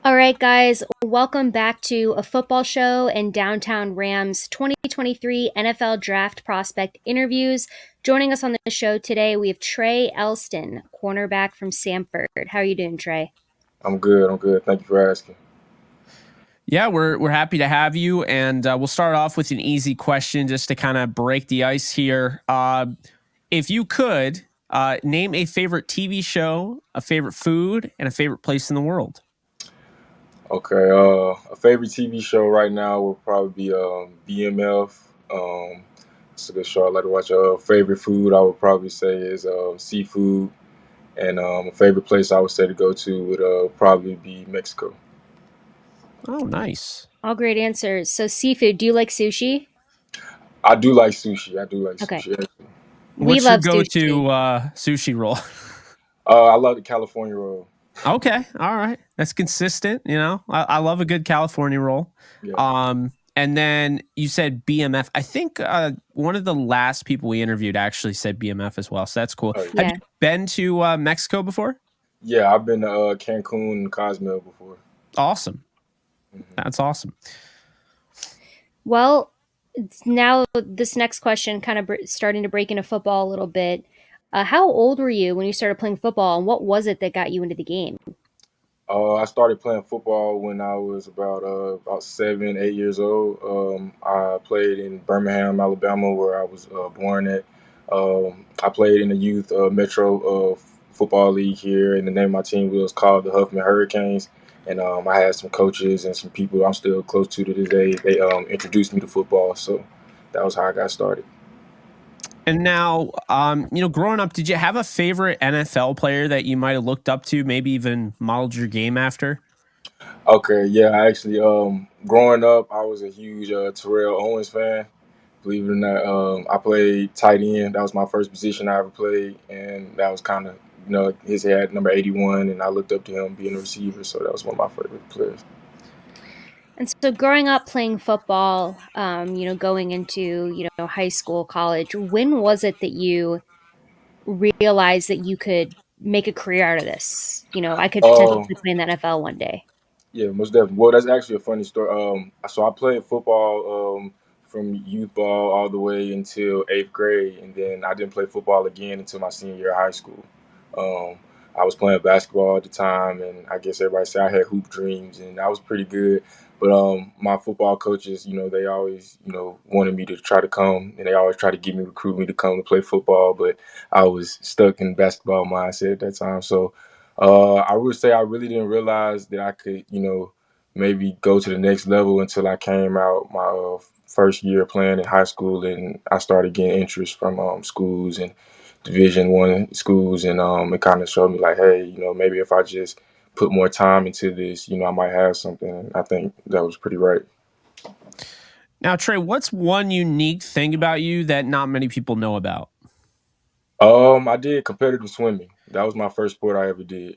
All right, guys, welcome back to a football show and Downtown Rams 2023 NFL Draft Prospect Interviews. Joining us on the show today, we have Trey Elston, cornerback from Samford. How are you doing, Trey? I'm good. I'm good. Thank you for asking. Yeah, we're happy to have you, and we'll start off with an easy question just to kind of break the ice here. If you could name a favorite TV show, a favorite food, and a favorite place in the world. Okay. A favorite TV show right now would probably be BMF. It's a good show I like to watch. Favorite food I would probably say is seafood, and a favorite place I would say to go to would probably be Mexico. Oh, nice. All great answers. So, seafood, do you like sushi? I do like sushi. I do like Okay. sushi. We What's your love sushi. go-to sushi roll? I love the California roll. Okay, all right, that's consistent. I love a good California roll. Yeah. And then you said BMF. I think one of the last people we interviewed actually said BMF as well. So that's cool. Oh, yeah. Have you Yeah. been to Mexico before? Yeah, I've been to Cancun and Cozumel before. Awesome. Mhm. That's awesome. Well, now this next question kind of starting to break into football a little bit. How old were you when you started playing football, and what was it that got you into the game? I started playing football when I was about 7, 8 years old. I played in Birmingham, Alabama, where I was born at. I played in the youth Metro football league here, and the name of my team was called the Huffman Hurricanes. And I had some coaches and some people I'm still close to this day. They introduced me to football, so that was how I got started. And now, growing up, did you have a favorite NFL player that you might have looked up to, maybe even modeled your game after? Okay, yeah, I actually growing up, I was a huge Terrell Owens fan. Believe it or not, I played tight end. That was my first position I ever played, and that was kind of his had number 81, and I looked up to him being a receiver. So that was one of my favorite players. And so, growing up playing football, going into high school, college, when was it that you realized that you could make a career out of this? I could potentially Oh, play in the NFL one day. yeah, most definitely. Well, that's actually a funny story. So I played football from youth ball all the way until eighth grade, and then I didn't play football again until my senior year of high school. Um, I was playing basketball at the time, and I guess everybody said I had hoop dreams, and I was pretty good. But my football coaches, they always, wanted me to try to come, and they always try to recruit me to come to play football. But I was stuck in basketball mindset at that time, so I would say I really didn't realize that I could, maybe go to the next level until I came out my first year playing in high school, and I started getting interest from schools and Division 1 schools, and it kind of showed me like, hey, maybe if I just put more time into this, I might have something. And I think that was pretty right. Now, Trey, what's one unique thing about you that not many people know about? I did competitive swimming. That was my first sport I ever did.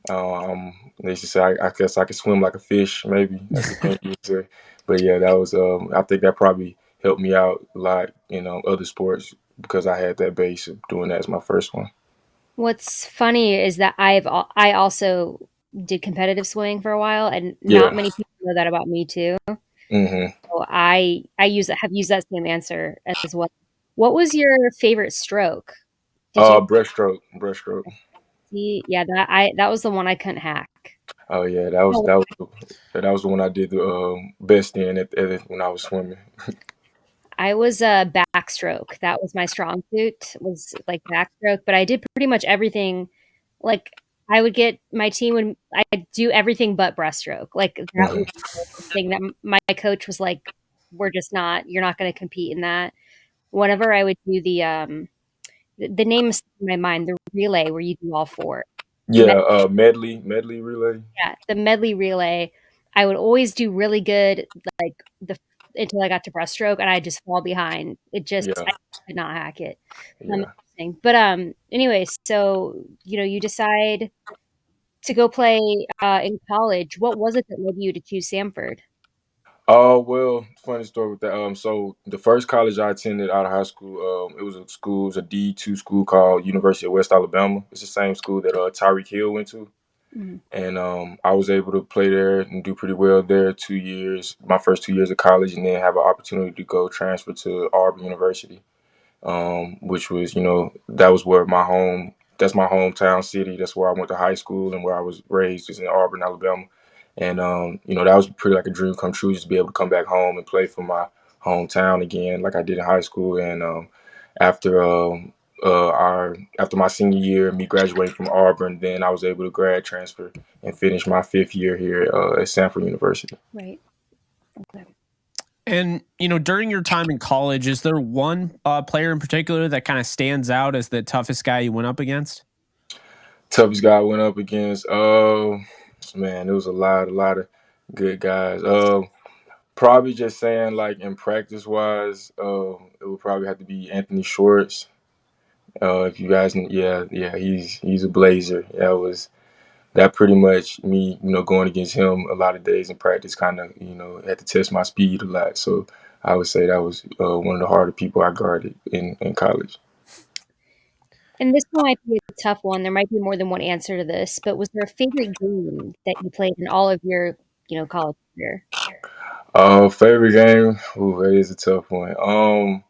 They used to say I guess I could swim like a fish, maybe that's the thing you would say. But yeah, that was I think that probably helped me out a lot in other sports because I had that base of doing that as my first one. What's funny is that I also did competitive swimming for a while, and not Yeah. many people know that about me too. hmm So I have used that same answer as well. What was your favorite stroke? Did you Breaststroke. see? Yeah, that was the one I couldn't hack. Oh yeah, that was the one I did the best in when I was swimming. I was a backstroke. That was my strong suit, was like backstroke, but I did pretty much everything. Like I would get my team would I'd do everything but breaststroke. Like that was hmm the thing that my coach was like, you're not going to compete in that. Whenever I would do the name is in my mind, the relay where you do all four. The Yeah, medley relay. Yeah, the medley relay, I would always do really good, like, the until I got to breaststroke, and I just fall behind. Yeah, I could not hack it. yeah. Interesting. But, anyways, so, you decide to go play, in college. What was it that led you to choose Samford? Oh well, funny story with that. So the first college I attended out of high school, it was a D2 school called University of West Alabama. It's the same school that Tyreek Hill went to. Mhm. And I was able to play there and do pretty well there 2 years, my first 2 years of college, and then have an opportunity to go transfer to Auburn University, which was, that was where that's my hometown city. That's where I went to high school and where I was raised, is in Auburn, Alabama. And, that was pretty like a dream come true, just to be able to come back home and play for my hometown again, like I did in high school. And after after my senior year, me graduating from Auburn, then I was able to grad transfer and finish my 5th year here at Samford University. Right. Okay. And, during your time in college, is there one player in particular that kind of stands out as the toughest guy you went up against? Toughest guy I went up against, man, there was a lot of good guys. Probably just saying, like, in practice wise, it would probably have to be Anthony Schwartz. If you guys, yeah, he's a blazer. That pretty much me, going against him a lot of days in practice, kind of, had to test my speed a lot. So I would say that was one of the harder people I guarded in college. And this one might be a tough one. There might be more than one answer to this, but was there a favorite game that you played in all of your, college career? Favorite game? Ooh, that is a tough one.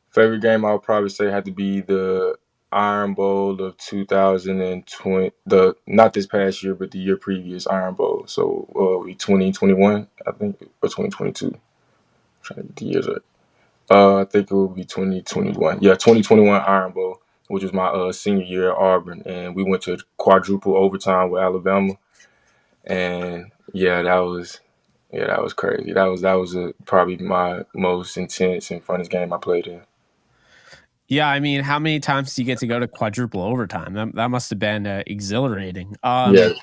Favorite game I would probably say had to be the Iron Bowl of 2020. The Not this past year, but the year previous Iron Bowl. So 2021, I think, or 2022. Trying to get the years right. I think it would be 2021. Yeah, 2021 Iron Bowl, which was my senior year at Auburn, and we went to quadruple overtime with Alabama, and that was crazy. That was probably my most intense and funnest game I played in. Yeah, I mean, how many times do you get to go to quadruple overtime? That must have been exhilarating. Yeah.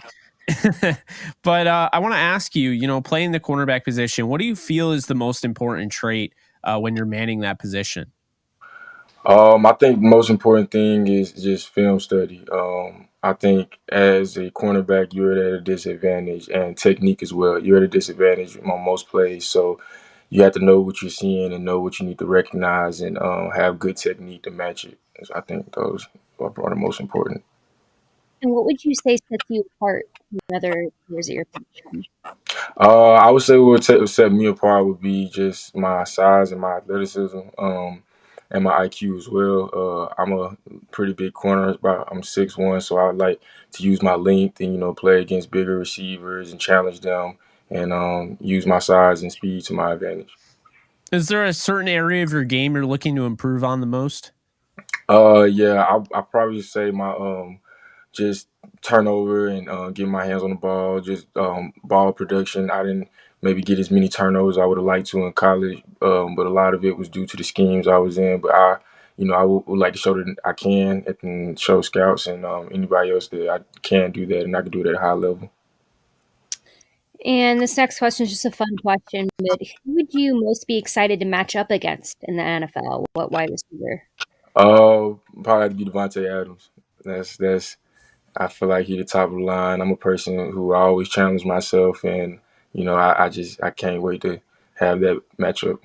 But I want to ask you, playing the cornerback position, what do you feel is the most important trait when you're manning that position? I think the most important thing is just film study. I think as a cornerback, you're at a disadvantage, and technique as well. You're at a disadvantage on most plays, so you have to know what you're seeing and know what you need to recognize, and have good technique to match it. So I think those are the most important. And what would you say sets you apart from other players at your position? I would say what would set me apart would be just my size and my athleticism, and my IQ as well. I'm a pretty big corner. I'm 6'1", so I like to use my length and play against bigger receivers and challenge them, and use my size and speed to my advantage. Is there a certain area of your game you're looking to improve on the most? Yeah, I probably say my just turnover and getting my hands on the ball, just ball production. I didn't maybe get as many turnovers I would have liked to in college, but a lot of it was due to the schemes I was in. But I would like to show that I can, and show scouts and anybody else that I can do that, and I can do it at a high level. And this next question is just a fun question, but who would you most be excited to match up against in the NFL? What wide receiver? Probably have to be Devontae Adams. That's I feel like he's the top of the line. I'm a person who I always challenge myself, and I can't wait to have that matchup.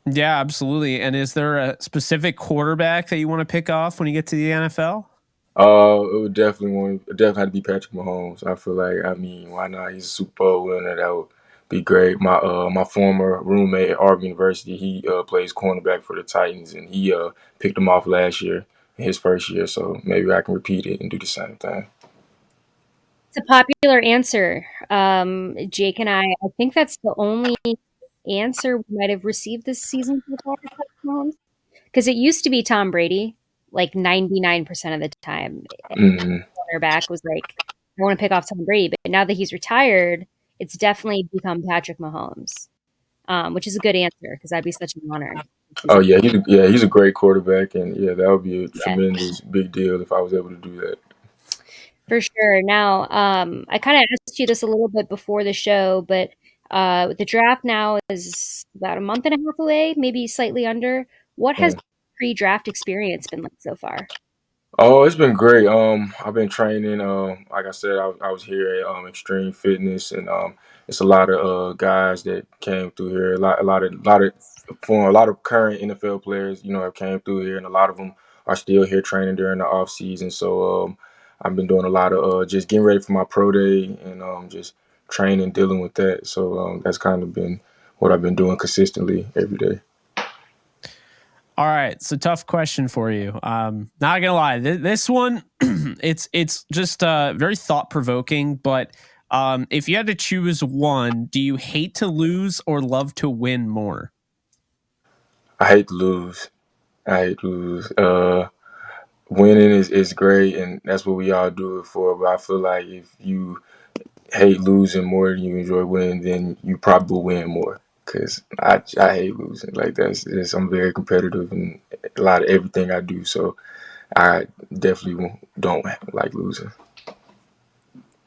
Yeah, absolutely. And is there a specific quarterback that you want to pick off when you get to the NFL? It would definitely have to be Patrick Mahomes. I feel like, I mean, why not? He's a Super Bowl winner. That would be great. My former roommate at Auburn University, he plays cornerback for the Titans, and he picked him off last year, his first year. So maybe I can repeat it and do the same thing. It's a popular answer. Jake and I think that's the only answer we might have received this season so far for Patrick Mahomes. Because it used to be Tom Brady, like 99% of the time. Hmm. Quarterback was like, I want to pick off Tom Brady. But now that he's retired, it's definitely become Patrick Mahomes, which is a good answer because that'd be such an honor. Oh yeah, he's a great quarterback, and yeah, that would be a Yeah, tremendous big deal if I was able to do that. for sure. Now, I kind of asked you this a little bit before the show, but the draft now is about a month and a half away, maybe slightly under. What has Mm. pre-draft experience been like so far? Oh, it's been great. I've been training. Like I said, I was here at Extreme Fitness, and it's a lot of guys that came through here. A lot of current NFL players, have came through here, and a lot of them are still here training during the off season. So I've been doing a lot of just getting ready for my pro day and just training, dealing with that. So that's kind of been what I've been doing consistently every day. All right, so tough question for you. Not gonna lie, this one, it's just very thought provoking. But if you had to choose one, do you hate to lose or love to win more? I hate to lose. I hate to lose. Winning is great, and that's what we all do it for. But I feel like if you hate losing more than you enjoy winning, then you probably will win more. Cause I hate losing. Like I'm very competitive in a lot of everything I do. So I definitely don't like losing.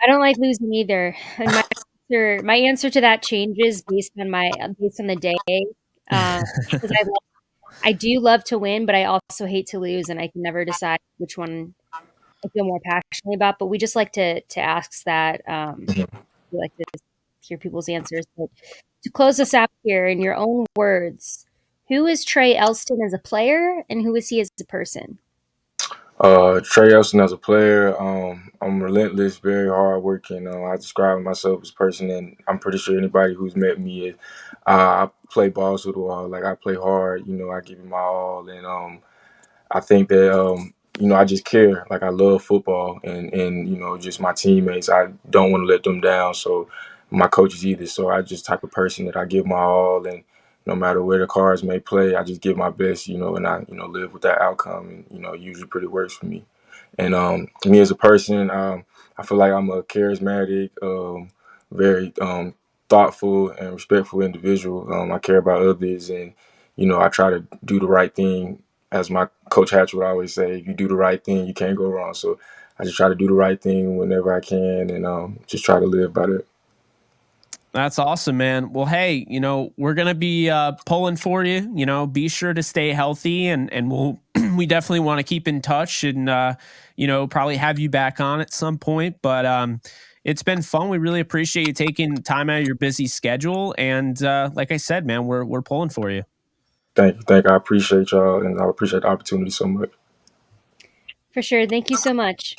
I don't like losing either, and my answer to that changes based on the day. Because I do love to win, but I also hate to lose, and I can never decide which one I feel more passionately about. But we just like to ask that. Mhm. We like to hear people's answers. But to close us out here, in your own words, who is Trey Elston as a player, and who is he as a person? Trey Elston as a player, I'm relentless, very hardworking. I describe myself as a person, and I'm pretty sure anybody who's met me, I play balls to the wall. Like I play hard, I give it my all, and I think that I just care. Like I love football and just my teammates. I don't want to let them down. So my coaches either. So I just type of person that I give my all, and no matter where the cards may play, I just give my best. And I live with that outcome, and usually pretty works for me. And me as a person, I feel like I'm a charismatic, very thoughtful and respectful individual. I care about others, and I try to do the right thing. As my coach Hatch would always say, if you do the right thing, you can't go wrong. So I just try to do the right thing whenever I can, and just try to live by that. That's awesome, man. Well, hey, we're gonna be pulling for you. Be sure to stay healthy, and we'll we definitely want to keep in touch, and probably have you back on at some point. But it's been fun. We really appreciate you taking time out of your busy schedule, and like I said, man, we're pulling for you. Thank you, thank you. I appreciate y'all, and I appreciate the opportunity so much. For sure. Thank you so much.